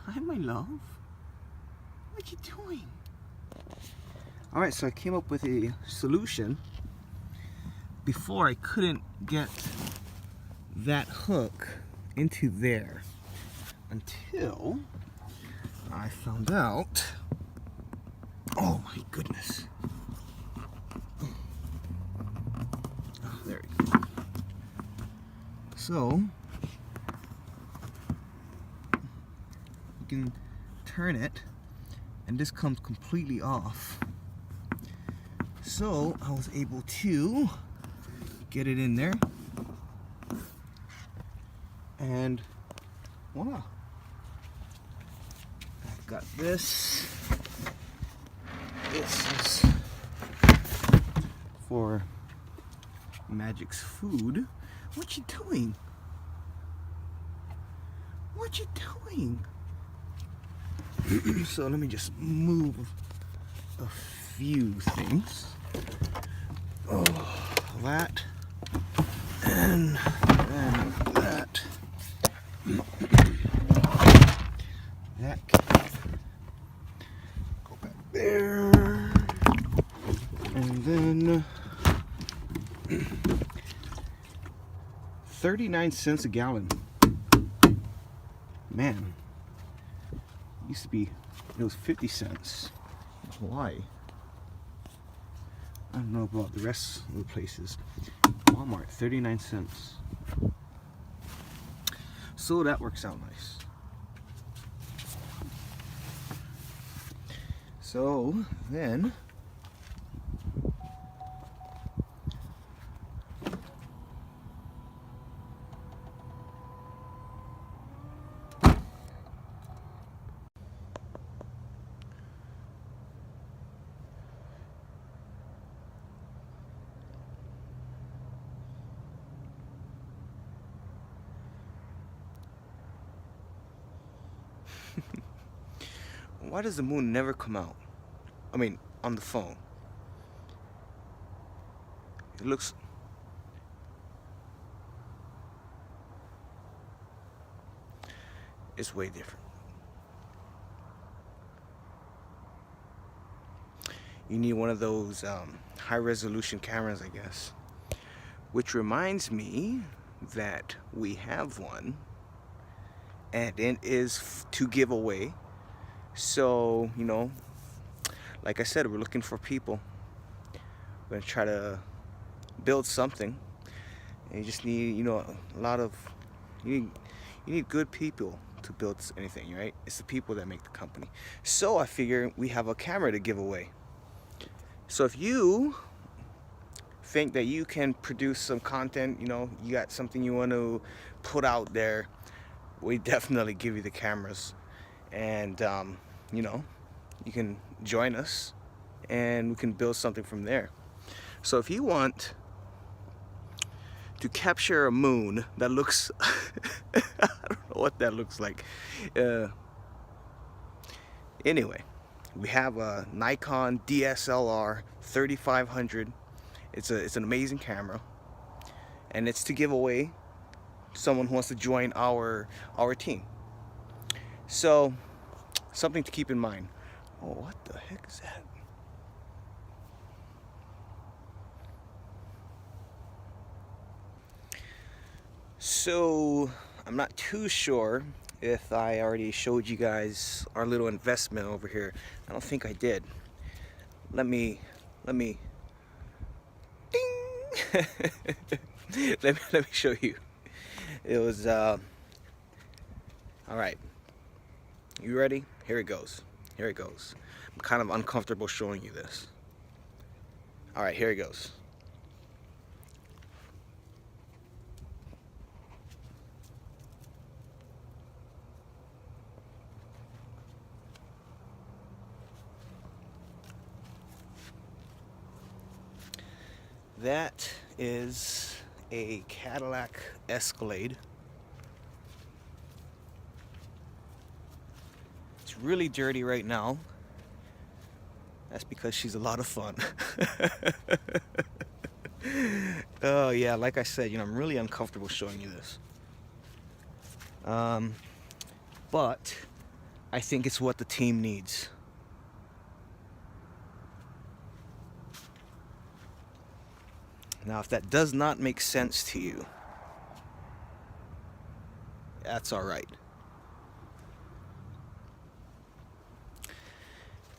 Hi, my love. What you doing? Alright, so I came up with a solution. Before, I couldn't get that hook into there until I found out. Oh my goodness. Oh, there we go. So you can turn it and this comes completely off. So I was able to get it in there and voila. I've got this. This is for Magic's food. What you doing? What you doing? So let me just move a few things. Oh, that and that. That can go back there, and then 39 cents a gallon. Man, it used to be, it was 50 cents in Hawaii. I don't know about the rest of the places. Walmart, 39 cents. So that works out nice. So then why does the moon never come out? I mean, on the phone. It looks... It's way different. You need one of those high-resolution cameras, I guess. Which reminds me that we have one. And it is to give away. So, you know, like I said, we're looking for people. We're gonna try to build something, and you just need, you know, a lot of, you need good people to build anything, right? It's the people that make the company. So I figure we have a camera to give away. So if you think that you can produce some content, you know, you got something you want to put out there, we definitely give you the cameras. And you know, you can join us and we can build something from there. So if you want to capture a moon that looks I don't know what that looks like, anyway, we have a Nikon DSLR 3500. It's an amazing camera, and it's to give away to someone who wants to join our team. So, something to keep in mind. Oh, what the heck is that? So, I'm not too sure if I already showed you guys our little investment over here. I don't think I did. Let me ding. let me show you. It was all right. You ready? Here it goes. Here it goes. I'm kind of uncomfortable showing you this. All right, here it goes. That is a Cadillac Escalade. It's really dirty right now. That's because she's a lot of fun. Oh yeah, like I said, you know, I'm really uncomfortable showing you this. But I think it's what the team needs. Now, if that does not make sense to you, that's all right.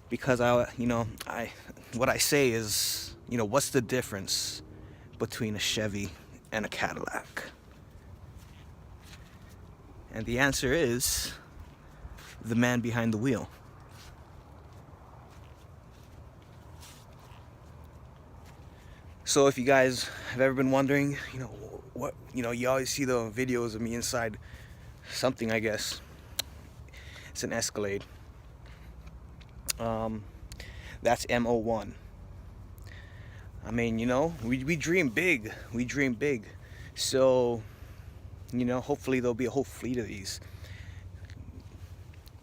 Because what I say is, what's the difference between a Chevy and a Cadillac? And the answer is the man behind the wheel. So if you guys have ever been wondering, you always see the videos of me inside something, I guess. It's an Escalade. That's MO1. I mean, we dream big. We dream big. So, hopefully there'll be a whole fleet of these.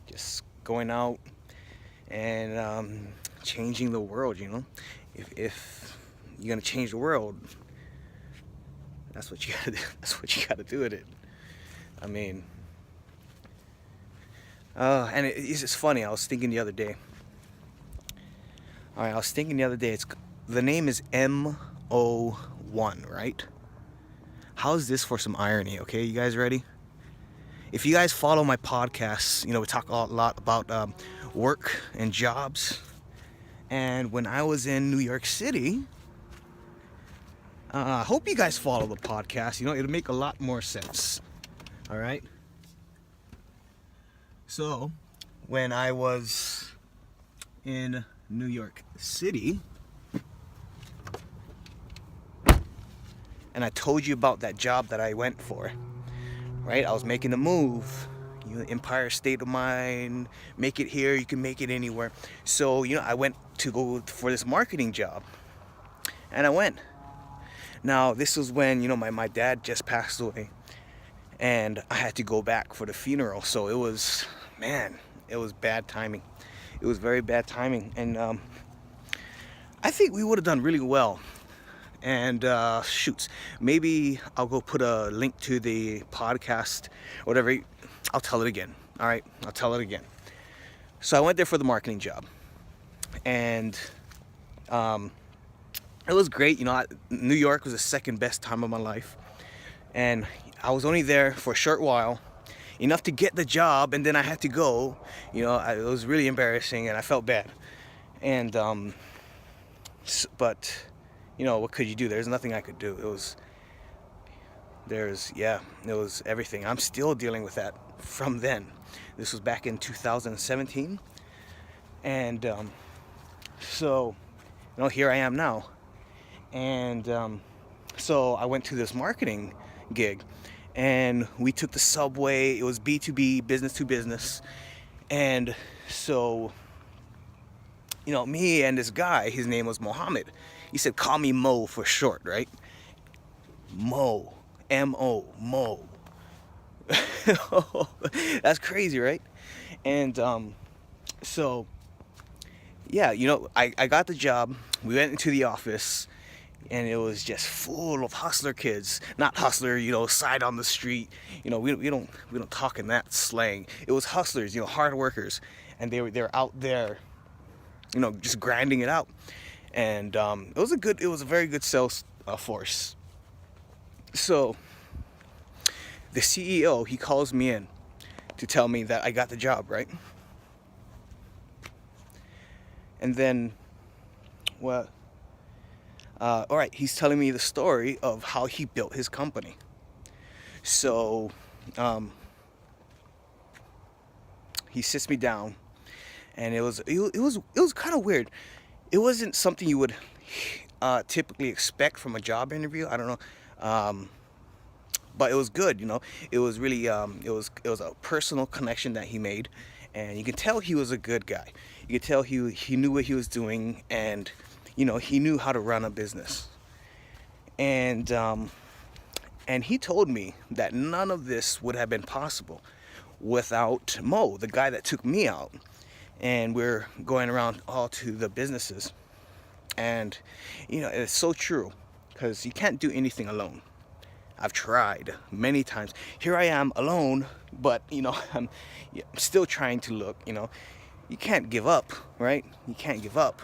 Just going out and changing the world, If you're gonna change the world, that's what you gotta do. That's what you gotta do with it. I mean, and it's just funny. I was thinking the other day. All right, the name is MO1, right? How's this for some irony? Okay, you guys ready? If you guys follow my podcasts, we talk a lot about work and jobs. And when I was in New York City, I hope you guys follow the podcast. It'll make a lot more sense. All right. So, when I was in New York City, and I told you about that job that I went for, right? I was making a move. Empire state of mind, make it here, you can make it anywhere. So, I went to go for this marketing job. And I went. Now, this was when, my dad just passed away. And I had to go back for the funeral. So it was bad timing. It was very bad timing. And I think we would have done really well. And maybe I'll go put a link to the podcast, whatever. I'll tell it again. All right, I'll tell it again. So I went there for the marketing job, and it was great. New York was the second best time of my life, and I was only there for a short while, enough to get the job, and then I had to go. It was really embarrassing, and I felt bad. And but what could you do? There's nothing I could do. It was everything. I'm still dealing with that from then. This was back in 2017, and so here I am now. And so I went to this marketing gig, and we took the subway. It was B2B, business to business. And so me and this guy, his name was Mohammed. He said, call me Mo for short, right? Mo. M-O. Mo. That's crazy, right? And so, yeah, I got the job. We went into the office, and it was just full of hustler kids. Not hustler, side on the street. We don't talk in that slang. It was hustlers, hard workers, and they were out there, just grinding it out. And it was a very good sales force. So the CEO, he calls me in to tell me that I got the job, right? And then, all right, he's telling me the story of how he built his company. So he sits me down, and it was kind of weird. It wasn't something you would typically expect from a job interview. I don't know. But it was good, It was really, it was a personal connection that he made, and you can tell he was a good guy. You could tell he knew what he was doing, and he knew how to run a business. And he told me that none of this would have been possible without Mo, the guy that took me out. And we're going around all to the businesses, and it's so true, because you can't do anything alone. I've tried many times. Here I am alone, but you know, I'm still trying to look, you know. You can't give up, right? You can't give up.